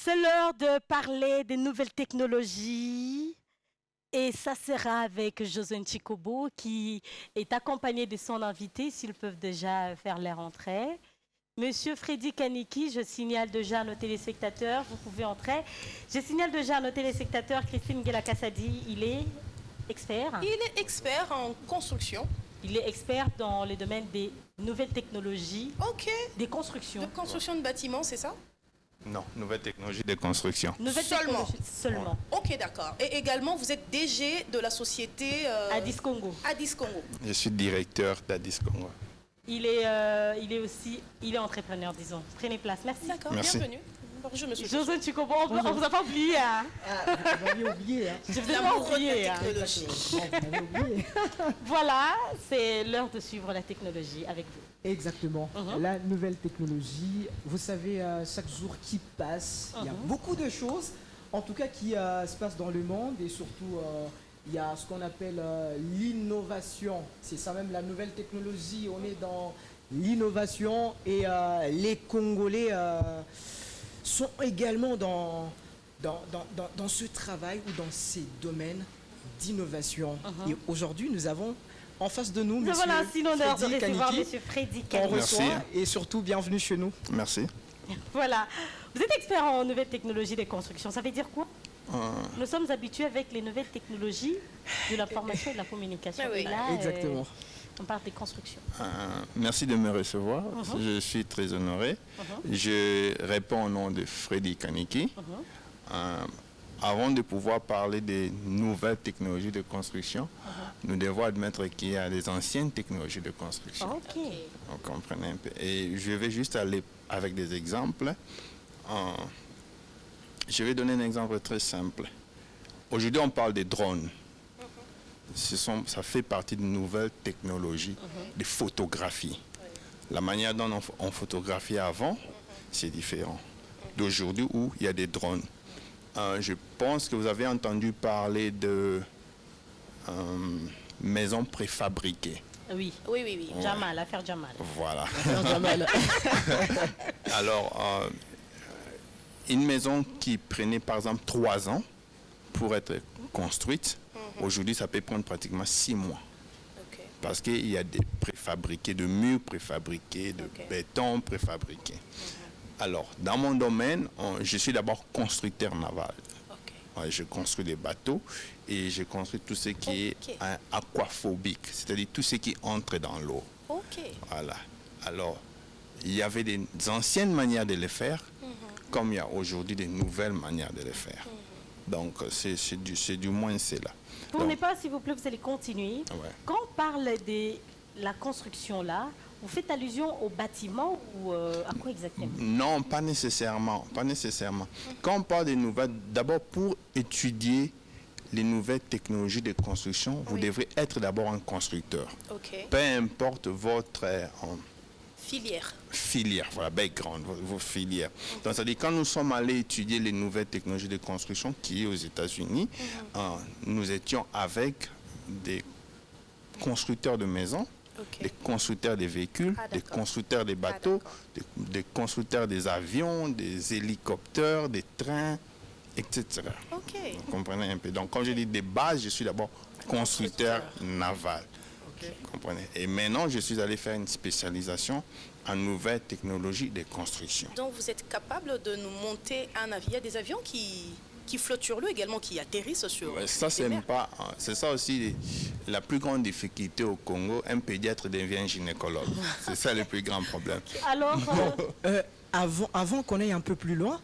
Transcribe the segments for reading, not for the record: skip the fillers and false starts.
C'est l'heure de parler des nouvelles technologies. Et ça sera avec Josué Chikobo qui est accompagné de son invité, s'ils peuvent déjà faire leur entrée. Monsieur Freddy Kaniki, je signale déjà à nos téléspectateurs, vous pouvez entrer. Je signale déjà à nos téléspectateurs, Christine Guela-Kassadi, il est expert. Il est expert en construction. Il est expert dans le domaine des nouvelles technologies, Ok. des constructions. De construction de bâtiments, c'est ça? Non, nouvelle technologie de construction. Nouvelles Seulement. technologies seulement. Ok, d'accord. Et également, vous êtes DG de la société Addis Congo. Addis Congo. Je suis directeur d'Addis Congo. Il est entrepreneur, disons. Prenez place. Merci. D'accord, Merci. bienvenue. Bonjour, monsieur. Josué Chikobo, on vous a pas oublié. Hein. Vous m'avez oublié. Hein. Je vous ai pas L'amoureux de la oublié. Hein. technologie. Vous m'avez oublié. Voilà, c'est l'heure de suivre la technologie avec vous. Exactement. La nouvelle technologie, vous savez, chaque jour qui passe, il y a beaucoup de choses, en tout cas, qui se passent dans le monde et surtout, il y a ce qu'on appelle l'innovation. C'est ça même, la nouvelle technologie. On est dans l'innovation et les Congolais sont également dans ce travail ou dans ces domaines d'innovation. Et aujourd'hui, nous avons en face de nous, Nous monsieur avons ainsi l'honneur de Freddy recevoir Kaniki, monsieur Freddy qu'on Kaniki. Merci. reçoit, et surtout, bienvenue chez nous. Merci. Voilà. Vous êtes expert en nouvelles technologies de construction. Ça veut dire quoi? Nous sommes habitués avec les nouvelles technologies de l'information et de la communication. Ah oui. Et là, Exactement. on parle des constructions. Merci de me recevoir. Je suis très honoré. Je réponds au nom de Freddy Kaniki. Avant de pouvoir parler des nouvelles technologies de construction, nous devons admettre qu'il y a des anciennes technologies de construction. Ok. Vous comprenez un peu. Et je vais juste aller avec des exemples. Je vais donner un exemple très simple. Aujourd'hui, on parle des drones. Ça fait partie de nouvelles technologies de photographie. La manière dont on photographiait avant, c'est différent d'aujourd'hui où il y a des drones. Je pense que vous avez entendu parler de maisons préfabriquées. Oui. Oui. Jamal, l'affaire Jamal. Voilà. Alors, une maison qui prenait par exemple 3 ans pour être construite, aujourd'hui ça peut prendre pratiquement 6 mois. Ok. Parce qu'il y a des préfabriqués, de murs préfabriqués, de béton préfabriqué. Alors, dans mon domaine, je suis d'abord constructeur naval. Ok. Ouais, je construis des bateaux et je construis tout ce qui est aquaphobique, c'est-à-dire tout ce qui entre dans l'eau. Ok. Voilà. Alors, il y avait des anciennes manières de le faire, comme il y a aujourd'hui des nouvelles manières de le faire. Donc, c'est du moins cela. Tournez pas, s'il vous plaît, vous allez continuer. Ouais. Quand on parle de la construction là, vous faites allusion au bâtiment ou à quoi exactement? Non, pas nécessairement. Pas nécessairement. Quand on parle des nouvelles, d'abord pour étudier les nouvelles technologies de construction, vous devrez être d'abord un constructeur. Ok. Peu importe votre Filière. filière, voilà, background, vos filières. Donc, c'est-à-dire, quand nous sommes allés étudier les nouvelles technologies de construction qui est aux États-Unis, nous étions avec des constructeurs de maisons, des constructeurs des véhicules, des constructeurs des bateaux, des constructeurs des avions, des hélicoptères, des trains, etc. Ok. Vous comprenez un peu. Donc, quand je dis des bases, je suis d'abord constructeur naval. Vous comprenez. Et maintenant, je suis allé faire une spécialisation en nouvelles technologies de construction. Donc vous êtes capable de nous monter un avion. Il y a des avions qui flottent sur l'eau également, qui atterrissent sur Ouais, ça, les mers. c'est ça aussi la plus grande difficulté au Congo. Un pédiatre devient un gynécologue. C'est ça le plus grand problème. Alors, Avant qu'on aille un peu plus loin,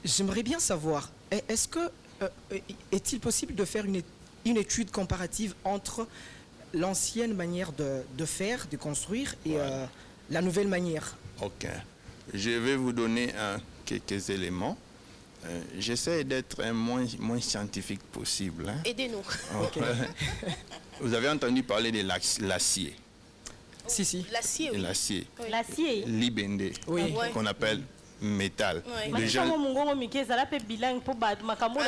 j'aimerais bien savoir, est-il possible de faire une étude comparative entre l'ancienne manière de faire, de construire et la nouvelle manière? Ok. Je vais vous donner quelques éléments. J'essaie d'être moins scientifique possible. Hein. Aidez-nous. Vous avez entendu parler de l'acier. Si. L'acier, oui. L'acier. Oui. l'acier. Libende, Oui. Ah ouais. qu'on appelle métal. Ouais. Moi, Déjà, je suis mon Mickey, ça l'a fait bilingue pour Bad Makambo.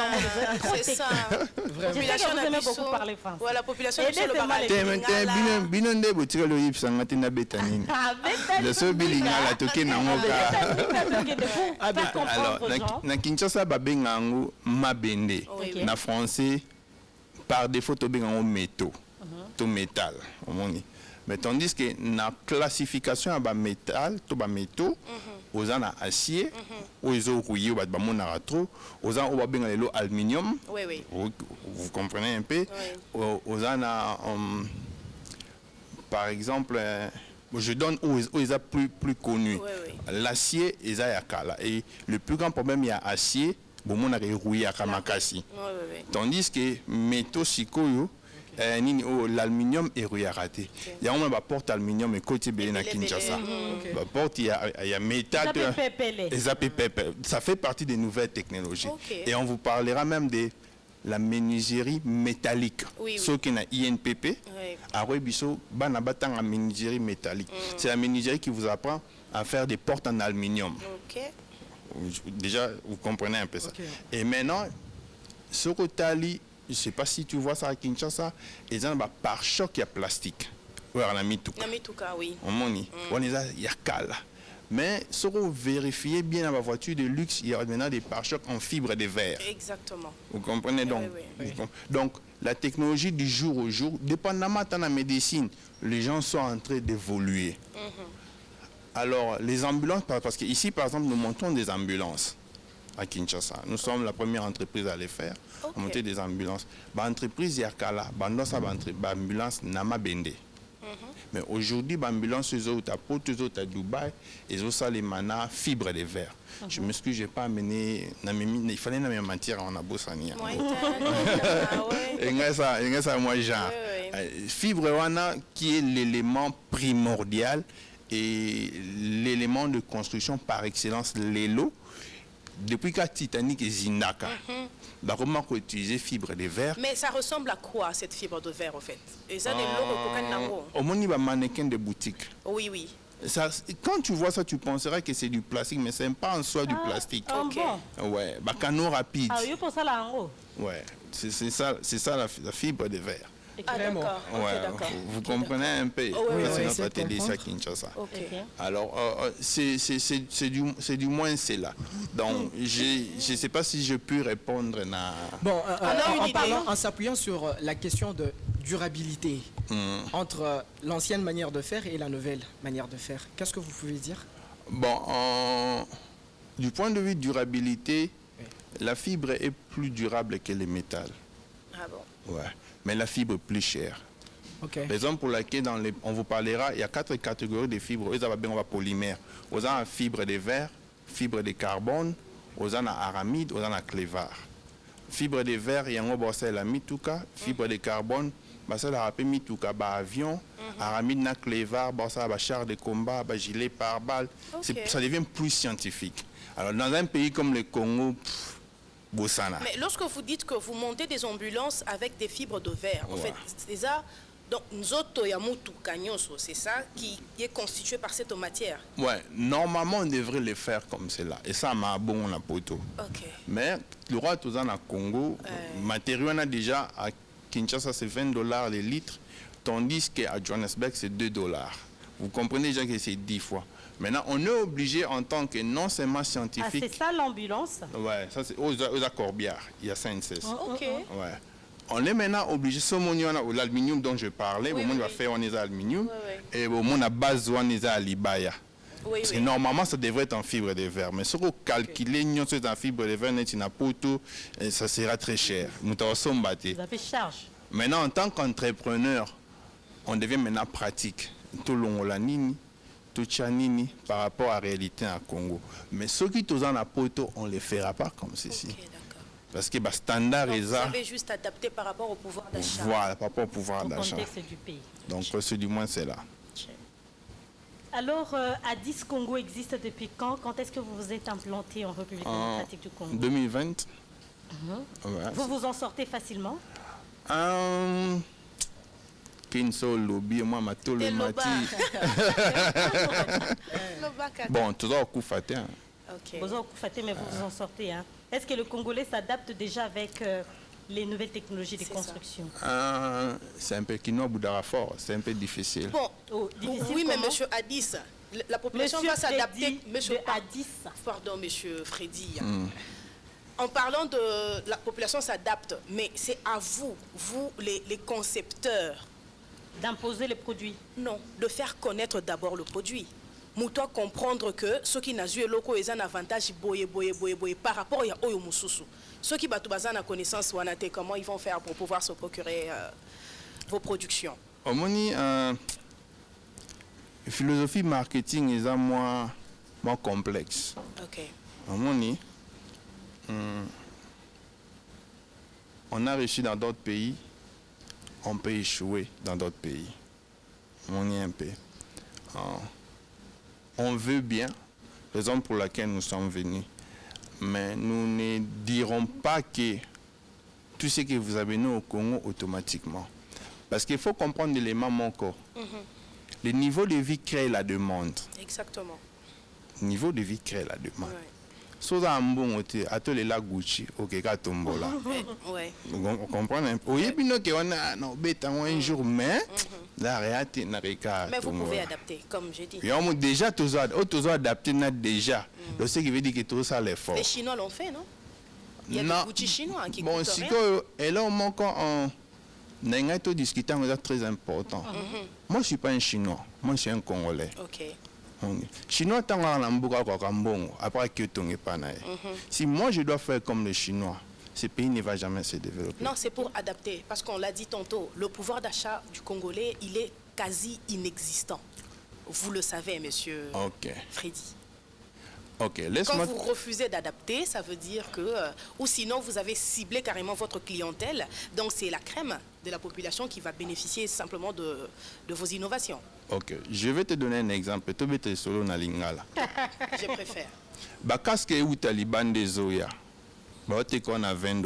C'est ça. Vraiment. Je sais que vous aimez beaucoup parler français. Voilà, population Et sur le laissez-moi barrage. les- binonde botika lo yipsa ngati na betanini. Ah, mais Le so bilingala toke nango ka. Faire Alors, comprendre aux gens. na Kinshasa babenga yango mabende. Oui, Na français par défaut tobenga yango métaux. To métal, omoni. Mais tandis que na classification ya ba métal, to ba métaux, oza na acier, ozo rouillé ba monaka trop, oza o babenga lelo aluminium. Oui, oui. Vous comprenez un peu. Oza na par exemple je donne où ils sont plus connus. Oui, oui. L'acier, ils sont yakala. Et le plus grand problème, il y a acier, bon, on a rouillé à Kamakasi. Oui, oui, oui. Tandis que métaux sikoyo, l'aluminium est rouillé à raté. Il y a un porte aluminium et côté belé na Kinshasa. Porte, il y a métal. Ça fait partie des nouvelles technologies. Okay. Et on vous parlera même de la menuiserie métallique. Oui, oui. Ceux qui ont INPP, Oui. à Ruebiso, banabatang en menuiserie métallique. C'est la menuiserie qui vous apprend à faire des portes en aluminium. Ok. Déjà, vous comprenez un peu ça. Ok. Et maintenant, ce Rotali, je ne sais pas si tu vois ça à Kinshasa, ils ont un pare-choc qui est plastique. Ouais, on a mis tout. Namituka, oui. On moni. On est là, il y a cala. Mais si vous vérifiez bien dans ma voiture de luxe, il y a maintenant des pare-chocs en fibre de verre. Exactement. Vous comprenez donc? Oui, oui. Donc, la technologie du jour au jour, dépendamment de la médecine, les gens sont en train d'évoluer. Alors, les ambulances, parce qu'ici, par exemple, nous montons des ambulances à Kinshasa. Nous sommes la première entreprise à les faire. Ok. On monte des ambulances. L'entreprise Yakala, l'ambulance Nama Bende. Mais aujourd'hui, l'ambulance, ils ont à Porto, ils ont à Dubaï, ils ont ça les manas fibres de verre. Je m'excuse, je n'ai pas amené, il fallait la matière en abosania. Ouais, ah ouais. Et ça, moi, genre. Oui, Fibre wana qui est l'élément primordial et l'élément de construction par excellence, l'élo. Depuis que Titanic et Zindaka, bah, comment qu'on utilise fibre de verre. Mais ça ressemble à quoi, cette fibre de verre, en fait? Et ça, des logos Au moins, il y a un mannequin de boutique. Oui, oui. Ça, quand tu vois ça, tu penserais que c'est du plastique, mais ce n'est pas en soi du plastique. Ah, Ok. bon. Ouais, bah, canot rapide. Ah, oui, pour ça, là, en haut. Ouais, c'est ça la fibre de verre. Ah, Vraiment. d'accord. Ok, Ouais, d'accord. vous comprenez un peu. Oh, oui, Ça, c'est oui, notre oui. atelier, ça, Comprendre. Kinshasa. Ok. Alors, c'est du moins c'est là. Donc, je ne sais pas si je peux répondre à... Bon, a une en idée. parlant, en s'appuyant sur la question de durabilité entre l'ancienne manière de faire et la nouvelle manière de faire, qu'est-ce que vous pouvez dire? Bon, du point de vue durabilité, la fibre est plus durable que le métal. Ah bon. Ouais. Mais la fibre est plus chère. Ok. Raison pour laquelle on vous parlera, il y a 4 catégories de fibres. Ils ont bien polymère. Vous avez fibre de verre, fibre de carbone, vous avez aramide, vous avez clévar. Fibre de verre, il y a un la mituka, fibre de carbone, ça la rappelle mituka ba avion, aramide na clévar, ça ba char de combat, ba gilet pare-balles. Ok. Ça devient plus scientifique. Alors dans un pays comme le Congo, Bossana. Mais lorsque vous dites que vous montez des ambulances avec des fibres de verre, en Ouais. fait, c'est ça. Donc, Nzoto Yamutu Kanyoso, c'est ça qui est constitué par cette matière. Ouais, normalement on devrait le faire comme cela. Et ça m'a bon la poteau. Ok. Mais le roi tout ça au Congo, matériau on a déjà à Kinshasa c'est $20 le litre, tandis qu'à Johannesburg c'est $2. Vous comprenez déjà que c'est 10 fois. Maintenant, on est obligé en tant que non seulement Ah, c'est scientifique. ça l'ambulance? Ouais, ça c'est aux Corbières, il y a 5-6. Ok. Ouais. On est maintenant obligé, ce moment on a l'aluminium dont je parlais, Oui, au moment oui, va oui. faire on est à aluminium, Oui, et au moment à base on est à Alibaya. Oui, Parce que oui. normalement, ça devrait être en fibre de verre. Mais si vous calculez, nous sommes en fibre de verre, nous avons poteau, ça sera très cher. Nous avons battu. Vous avez charge. Maintenant, en tant qu'entrepreneur, on devient maintenant pratique. Tout le monde tout chanini par rapport à la réalité en Congo. Mais ceux qui sont en poteau, on ne les fera pas comme ceci. Ok, d'accord. Parce que le standard Donc, est vous ça. avez juste adapté par rapport au pouvoir d'achat. Voilà, par rapport au pouvoir Au d'achat. contexte du pays. Donc, c'est du moins c'est là. Alors, Addis Congo existe depuis quand? Quand est-ce que vous vous êtes implanté en République En démocratique du Congo? 2020. Ouais. Vous vous en sortez facilement? Kinso lobby, moi, ma tolo Des mati. lobas. Loba kaka. Bon, tout ça, au coup faté. Ok. Vous en faites, mais vous vous en sortez. Hein. Est-ce que le Congolais s'adapte déjà avec les nouvelles technologies de C'est construction? C'est un peu quinoa boudara fort, c'est un peu difficile. Bon, Oh, difficile oui, mais comment? monsieur Addis, la population Monsieur va s'adapter. Freddy Monsieur de Addis. Pardon, monsieur Freddy. En parlant de la population s'adapte, mais c'est à vous, les concepteurs, D'imposer les produits. non, de faire connaître d'abord le produit. Moutoua comprendre que ceux qui n'ont pas eu un avantage boye par rapport à Oyo Moussousou. Ceux qui ont la connaissance, comment ils vont faire pour pouvoir se procurer vos productions. Omoni, philosophie marketing est moins complexe. Ok. Omoni, on a réussi dans d'autres pays, on peut échouer dans d'autres pays. On y est un peu. On veut bien, raison pour laquelle nous sommes venus, mais nous ne dirons pas que tout ce que vous avez nous au Congo automatiquement. Parce qu'il faut comprendre l'élément mon corps. Le niveau de vie crée la demande. Exactement. Le niveau de vie crée la demande. Ouais. Soza ambon ote atole la Gucci okeka tombola. Ouais. On comprend un peu. Oui, puis nous on a non bêta un jour mais la réalité n'a pas. Mais vous pouvez adapter, comme j'ai dit. Et on déjà tous adapté n'a déjà. Ce qui veut dire que tout ça l'effort. Les Chinois l'ont fait, non? Il y a Non. des Gucci chinois qui Bon, coûtent si rien. que et là on manque en n'engaito discutant c'est très important. Moi je suis pas un Chinois, moi je suis un Congolais. Ok. Chinois tant en mbuka kwa kambongo après que ton pas naï. Si moi je dois faire comme les Chinois, ce pays ne va jamais se développer. Non, c'est pour adapter. Parce qu'on l'a dit tantôt, le pouvoir d'achat du Congolais, il est quasi inexistant. Vous le savez, monsieur Ok. Freddy. Ok, Quand laisse-moi. vous refusez d'adapter, ça veut dire que... ou sinon, vous avez ciblé carrément votre clientèle. Donc, c'est la crème de la population qui va bénéficier simplement de vos innovations. Ok, je vais te donner un exemple. Tu veux te solo na lingala. Je préfère. Ba casque ou Taliban des Zoya. Ba te qu'on a $20.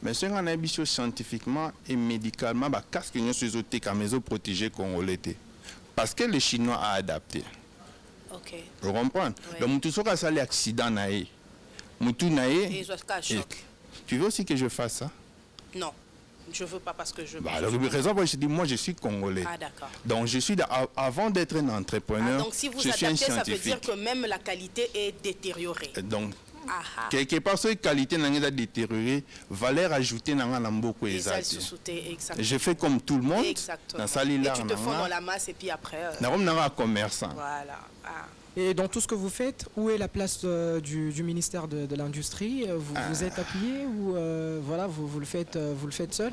Mais ce qu'on a bicho scientifiquement et médicalement, ba casque nous sur zoté comme maison protégée congolais. Parce que les Chinois a adapté. Ok. Vous comprenez? Ouais. Donc, tout ce qui a ça, l'accident naïe. Moutou naïe. Et ils ont un choc. Tu veux aussi que je fasse ça? Non, je ne veux pas parce que je... Bah, alors, raison pour laquelle je dis, moi, je suis congolais. Ah, d'accord. Donc, je suis, avant d'être un entrepreneur, Donc, si vous je suis un adaptez, ça veut scientifique. dire que même la qualité est détériorée. Donc, Ah, quelque part, cette qualité n'a détériorée, valeur ajoutée n'a pas beaucoup les ailes exact. sous-sautées, exactement. Je fais comme tout le monde. Exactement. Dans sa ligne Et tu te fonds dans la masse et puis après... un commerçant. Voilà. Ah. Et dans tout ce que vous faites, où est la place du ministère de l'Industrie? Vous êtes appuyé ou voilà, vous le faites seul?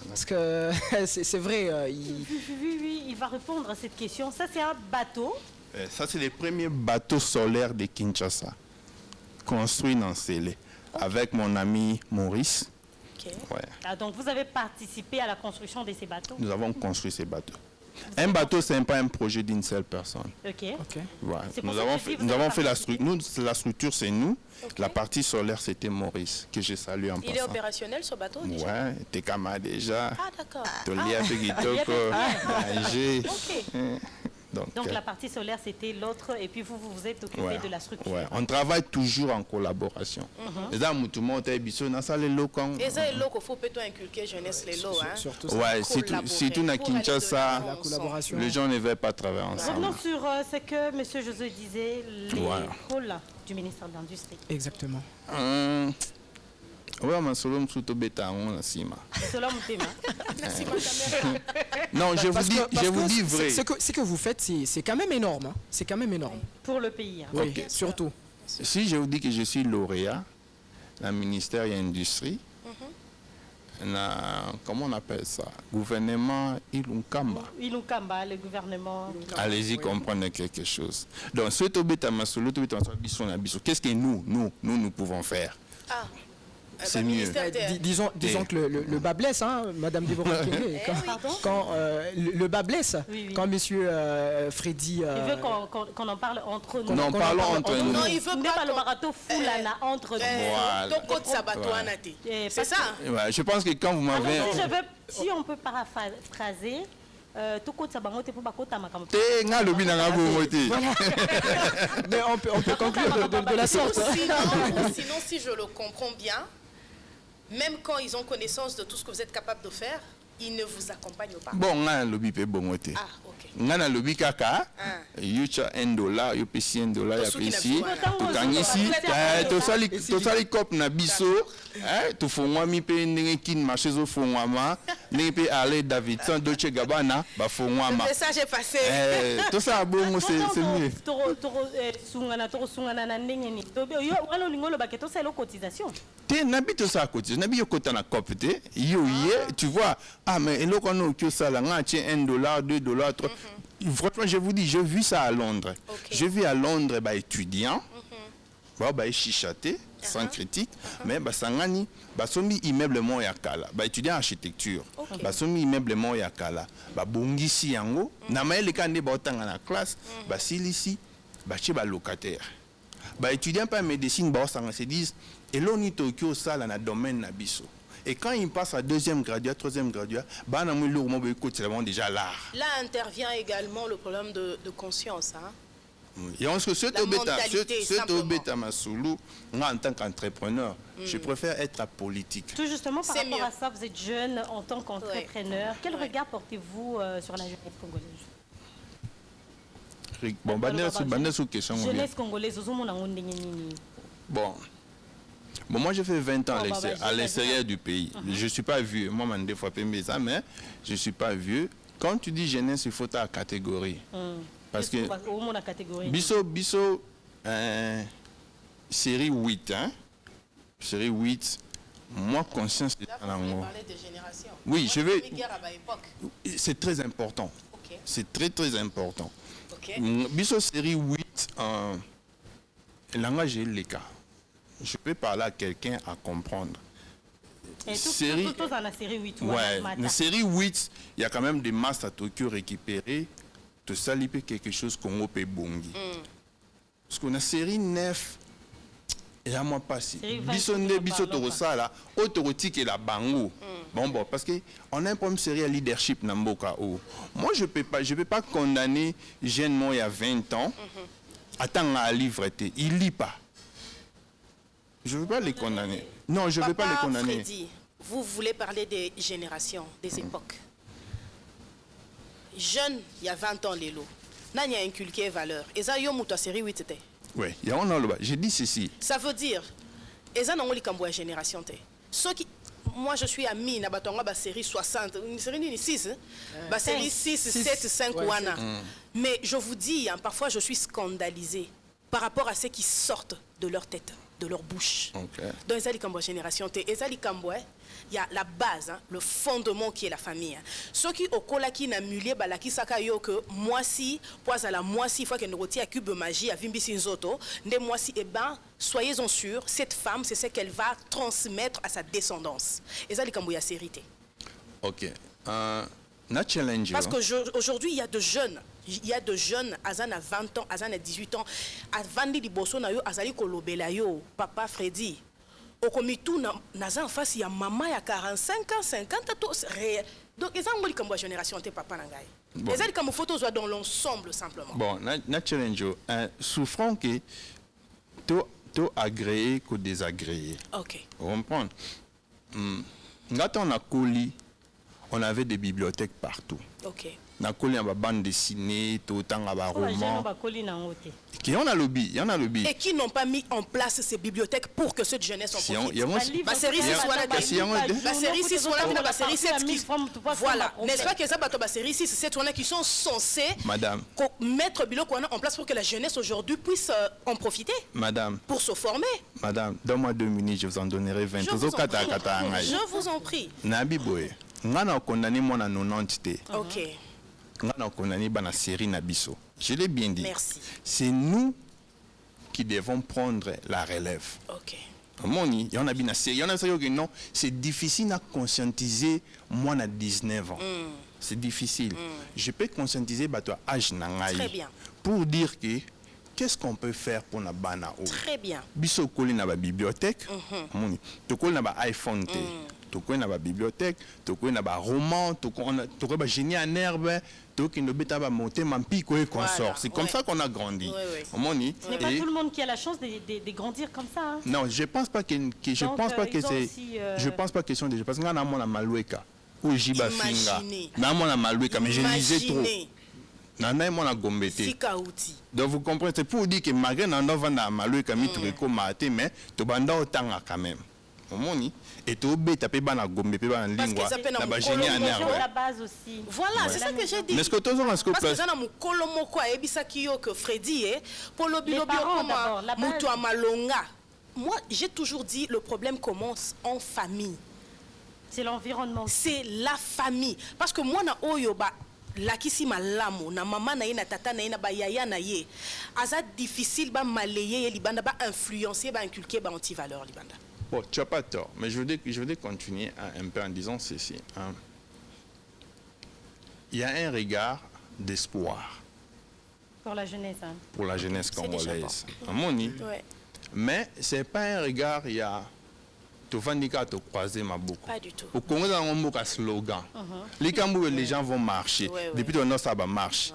Parce que c'est vrai, Oui, il va répondre à cette question. Ça, c'est un bateau. Ça, c'est le premier bateau solaire de Kinshasa, construit dans Célé, avec mon ami Maurice. Ok. Ouais. Ah, donc, vous avez participé à la construction de ces bateaux. Nous avons construit ces bateaux. Un bateau, ce n'est pas un projet d'une seule personne. Ok. ok. Ouais. C'est pour Nous ça que avons je dis, fait, vous nous avez avons fait la participé. structure. La structure, c'est nous. Ok. La partie solaire, c'était Maurice, que je salue en Il est passant. opérationnel ce bateau déjà? Ouais, t'es camarade déjà. Ah, d'accord. Tolia Pegitoko, Angers. Ok. Donc, la partie solaire, c'était l'autre. Et puis, vous vous êtes occupé Ouais, de la structure. ouais. On travaille toujours en collaboration. Les amis, tout le monde est biso, dans ça les locaux. Et ça, il faut peut-être inculquer jeunesse les lots. Hein. Surtout ça. Ouais, Collaborer surtout à pour aller Kinshasa, de La collaboration. les gens ne veulent pas travailler ensemble. Revenons sur ce que M. José disait, les Voilà. rôles du ministère de l'Industrie. Exactement. Ouais, mais solo msuto beta on sima. Cela me témoin. Merci, ma caméra. Non, je Parce que vous dis vrai. ce que vous faites, c'est quand même énorme. Hein. C'est quand même énorme. Pour le pays. Hein. Oui, Ok. surtout. Si je vous dis que je suis lauréat dans le ministère de l'Industrie, comment on appelle ça? Gouvernement Ilunkamba. Ilukamba, le gouvernement. Allez-y comprendre quelque chose. Donc, ce tobeta masolo, tobeta masolo, biso na biso. Qu'est-ce que nous pouvons faire? Ah. C'est bah, mieux. ministère de- Disons Et- que le bas blesse, hein, Madame Déborah Kenge, Pardon? quand le bas blesse, Oui. quand Monsieur Freddy... Il veut qu'on en parle entre nous. Qu'on en parle entre nous. Non, il veut N'est pas pas le qu'on- marathon foulana entre nous. Voilà. Donc, code sabatouana, Et c'est parce ça? que- Ouais, je pense que quand vous m'avez... Alors, si on peut paraphraser, tokotisa bango te mpo bakota makambo. Te nga lobi na nga bongo te. Mais on peut conclure de la sorte. Sinon, si je le comprends bien, même quand ils ont connaissance de tout ce que vous êtes capable de faire, ils ne vous accompagnent pas. Bon, nga lobi pe bongo te. Ah, ok. Nga na lobi kaka, yucha $1, yo pesi $1 ya pesi, tokangisi, tosali kop na biso, tofongwami pe ndenge kin marché zo fongwama, ndenge pe Harley Davidson, Dolce Gabbana, ba fongwama. Le message est passé. Tout ça bongo c'est mieux. Sungana na ndenge ni. Yo wana olingo lobake tosala cotisation. Te nabi to sa cotisation, nabi yo kota na cop te, yo ye, tu vois, ah mais eloko no kyo sala nga tient $1, $2, $3. Franchement, je vous dis, j'ai vu ça à Londres. Okay. Je vis à Londres, bah étudiant, bah chichaté, sans critique, mais bah sangani, bah somi immeuble mon yakala, bah étudiant en architecture, bah somi immeuble mon yakala, bah bongisi yango, na maele kande ba otanga na classe, bah silisi, bah che bah locataire. Bah étudiant pas médecine, bah sanga se disent, et l'on y Tokyo ça là na domaine na biso. Et quand il passe à deuxième graduat, troisième graduat, bah c'est déjà l'art. Là intervient également le problème de conscience. Hein? Et on se simplement. En tant qu'entrepreneur, je préfère être politique. Tout justement, par rapport mieux. à ça, vous êtes jeune en tant qu'entrepreneur. Quel regard portez-vous sur la jeunesse congolaise? Bon, Jeunesse congolaise, bon. Bon, moi, j'ai fait 20 ans à l'extérieur du pays. Je ne suis pas vieux. Moi, je fois ça, mais je ne suis pas vieux. Quand tu dis jeunesse, il faut ta catégorie. Parce que Bisso, série 8, hein? Série 8, moi, conscience... Là, vous voulez parler de génération. Oui, moi, je vais... C'est très important. Okay. C'est très, très important. Okay. Bisso, série 8, langage est le cas. Je peux parler à quelqu'un à comprendre. Et série 8. Ouais, la série 8, il y a quand même des masses à Tokyo récupérées. De saliper quelque chose qu'on peut bongi. Parce qu'on a série 9, et à moi passé. Bisonde, Bisotoro Sala, autorotique et la bango. Bon, parce qu'on a un problème série à leadership Namboka. Moi, je peux pas condamner jeune moi il y a 20 ans. Attends à livre, il lit pas. Je ne veux pas les condamner. Non, je ne veux pas les condamner. Freddy, vous voulez parler des générations, des époques. Jeune, il y a 20 ans, Lélo. N'a pas inculqué valeur. Et ça, yo muta série 8 c'était. Oui, il y a un an là-bas. J'ai dit ceci. Ça veut dire, et ça, non, on génération. Ceux qui, moi, je suis ami, na batonga ba série 60, une série 6, ba série 6, 7, 5 wana. Mais je vous dis, hein, parfois, je suis scandalisée par rapport à ceux qui sortent de leur tête, de leur bouche. Okay. Dans les Alicambo génération, il y a la base, hein, le fondement qui est la famille. Hein. Ceux qui au kolaki na mulier balaki sakayo que moi si, poise à la moi si, fois que nous retient à cube magie à Vimbi Sinzoto, ne moi si, eh ben, soyez-en sûrs, cette femme, c'est ce qu'elle va transmettre à sa descendance. Et ça, il y a sérité. Ok. Challenge. Parce qu'aujourd'hui, il y a de jeunes. Il y a de jeunes, Azan a 20 ans, Azan a 18 ans, Avandi di Bosso na yo, Azali kolobela yo, papa Freddy. Au comitou, naza en face, il y a maman, il y a 45 ans, 50 ans, réel. Donc, ils ont dit que ma génération, t'es papa nangai. Ils ont dit que mes photos soient dans l'ensemble, simplement. Bon, na challenge, souffrant que tout agréé que désagréé. Ok. Vous comprenez? Quand on a couli, on avait des bibliothèques partout. Ok. On a collé une bande dessinée, tout le temps, un roman. Il y en a lobby. Et qui n'ont pas mis en place ces bibliothèques pour que cette jeunesse en profite. La série 6 voilà. N'est-ce pas que ça la série 6, c'est qui sont censés mettre biloko en place pour que la jeunesse aujourd'hui puisse en profiter. Madame. Pour se former. Madame, donne-moi 2 minutes, je vous en donnerai 20. Je vous en prie. Nabi Boye. On a condamné mon à 90. Ok. On a condamné la série Nabiso. Je l'ai bien dit. Merci. C'est nous qui devons prendre la relève. Ok. Il y en a bien série. Il y en a qui non, c'est difficile à conscientiser moi à 19 ans. C'est difficile. Je peux conscientiser toi âge nangai. Très bien. Pour dire que qu'est-ce qu'on peut faire pour na bana. Très bien. Biso koli na ba bibliothèque. To koli na ba iPhone Toko na ba bibliothèque, toko na ba roman, toko ba génie en herbe, toko no beta ba monter mampiko et consort. C'est comme ça qu'on a grandi. Oui. Ce n'est pas tout le monde qui a la chance de grandir comme ça. Hein. Non, je pense pas que je pense pas que c'est je pense pas question de parce que na mona maloueka ou jiba finga. Na mona maloueka mais je lisais trop. Nana mona gombete. Donc vous comprenez, c'est pour dire que malgré nana vanda maloueka mi tureko maté mais to banda otanga quand même. Et tout bête pe bana gombe pe bana lingua na ba génie en herbe. La base aussi. Voilà, c'est ça que j'ai dit. Mais ce que tous on a ce que parce que ça na mukolo moko ayebisa kiyo que Freddy pour le bilo d'abord, la base. mutu amalonga. Moi, j'ai toujours dit le problème commence en famille. C'est l'environnement. C'est la famille parce que moi na oyo ba lakisi malamu na mama na ye na tata na ye na ba yaya na ye aza difficile ba malayer libanda ba influencer ba inculquer ba anti-valeur libanda. Bon, tu n'as pas tort, mais je voudrais continuer un peu en disant ceci. Hein. Il y a un regard d'espoir. Pour la jeunesse. Hein. Pour la jeunesse congolaise. Mais ce n'est pas un regard, il y a... Tu vas dire te croiser ma beaucoup. Pas du tout. Au Congo, on a un slogan. Les gens vont marcher. Depuis que nous, ça marche.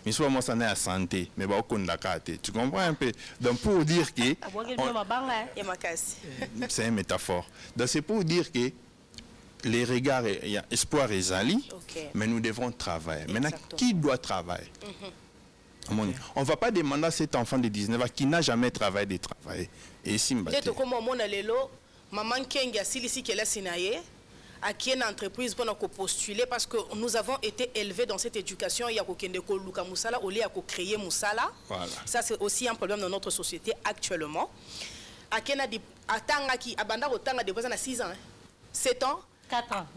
Mais soit moi ça n'est à santé mais bah on tu comprends un peu donc pour dire que c'est une métaphore donc c'est pour dire que les regards il y a espoir et zali mais nous devons travailler. Maintenant qui doit travailler? On va pas demander à cet enfant de 19 ans qui n'a jamais travaillé de travailler et simba comme on a lelo maman kenga silisi kela sinaye à qui une entreprise pour nous postuler parce que nous avons été élevés dans cette éducation il y a kokende ko luka musala au lieu à créer musala. Ça c'est aussi un problème dans notre société actuellement. À qui a dit atanga ki abanda otanga de à 6 ans 7 ans 4 ans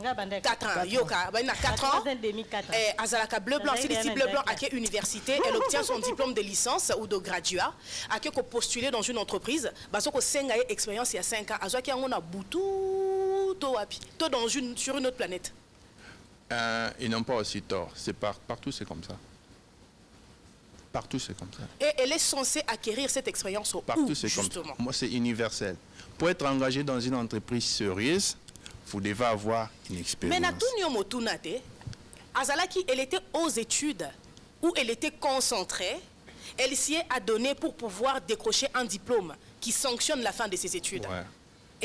4 ans yoka bana 4 ans azalaka bleu blanc si bleu blanc à quelle université elle obtient son diplôme de licence ou de graduat à qui ko postuler dans une entreprise parce que senga expérience il y a 5 ans azwa ki on a boutou sur une autre planète. Ils n'ont pas aussi tort. Partout c'est comme ça. Partout c'est comme ça. Et elle est censée acquérir cette expérience partout c'est comme ça. Moi c'est universel. Pour être engagé dans une entreprise sérieuse, vous devez avoir une expérience. Mais Natunio Motunate, Azalaki, elle était aux études où elle était concentrée. Elle s'y est adonnée pour pouvoir décrocher un diplôme qui sanctionne la fin de ses études. Ouais.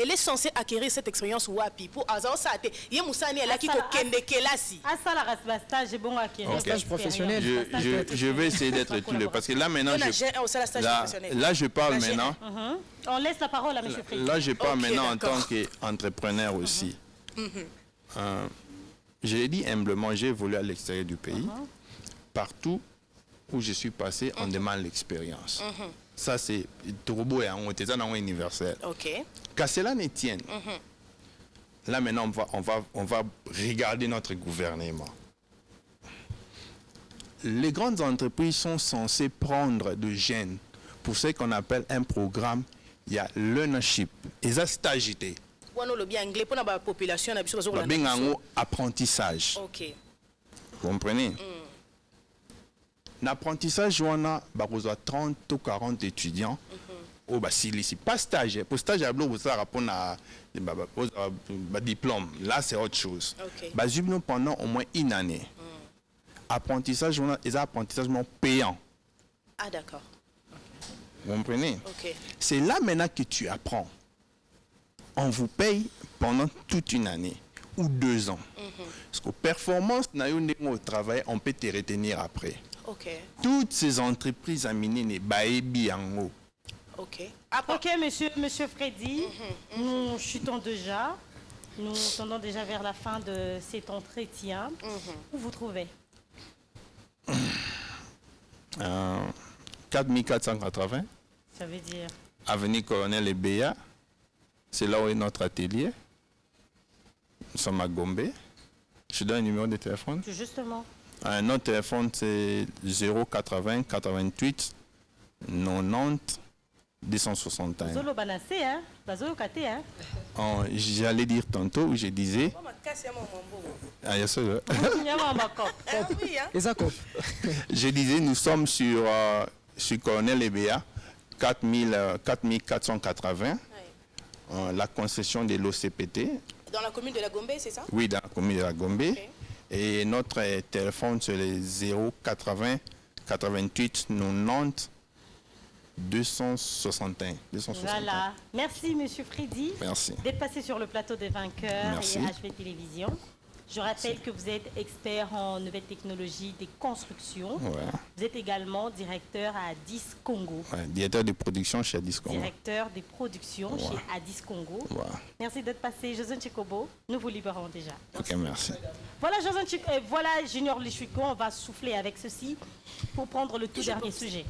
Elle est censée acquérir cette expérience wapi pour Azao Sate. Yé Moussani elle a qui kende kelasi. Stage bon stage professionnel. Je vais essayer d'être tout parce que là maintenant là je parle maintenant. On laisse la parole à M. Freddy. Là je parle maintenant en tant qu'entrepreneur aussi. J'ai dit humblement, j'ai évolué à l'extérieur du pays. Partout où je suis passé, on demande l'expérience. Ça, c'est turbo et on est dans universel. Qu'à cela ne tienne. Là, maintenant, on va regarder notre gouvernement. Les grandes entreprises sont censées prendre de jeunes pour ce qu'on appelle un programme. Il y a learnership. Et ça, stagité. La population apprentissage. Vous comprenez? L'apprentissage, on a 30 ou 40 étudiants. Pas stage. Pour stage, vous avez diplôme. Là, c'est autre chose. Pendant au moins une année. Apprentissage, on a des apprentissages payants. Ah, d'accord. Vous comprenez? C'est là maintenant que tu apprends. On vous paye pendant toute une année ou 2 ans. Parce que performance, au travail, on peut te retenir après. Toutes ces entreprises à miner ne baebi en haut. Ok, monsieur Freddy, nous chutons déjà. Nous tendons déjà vers la fin de cet entretien. Où vous trouvez 4480. Ça veut dire Avenue Colonel Ebea. C'est là où est notre atelier. Nous sommes à Gombe. Je donne un numéro de téléphone. Justement. Notre téléphone, c'est 080 88 90 261. J'allais dire tantôt où je disais. Je disais, nous sommes sur Colonel Ebea, 4480. La concession de l'OCPT, Dans la commune de la Gombe, c'est ça? Oui, dans la commune de la Gombe. Ok. Et notre téléphone, c'est le 080 88 90 261. Voilà. Merci, Monsieur Freddy, Merci. d'être passé sur le plateau des vainqueurs Merci. et HV Télévision. Je rappelle que vous êtes expert en nouvelles technologies des constructions. Ouais. Vous êtes également directeur à Addis Congo. Ouais, directeur de production chez Addis Congo. Directeur des productions Ouais. chez Addis Congo. Ouais. Merci d'être passé. José Chikobo, nous vous libérons déjà. Ok, merci. Voilà, voilà Junior Lichuiko, on va souffler avec ceci pour prendre le tout dernier sujet.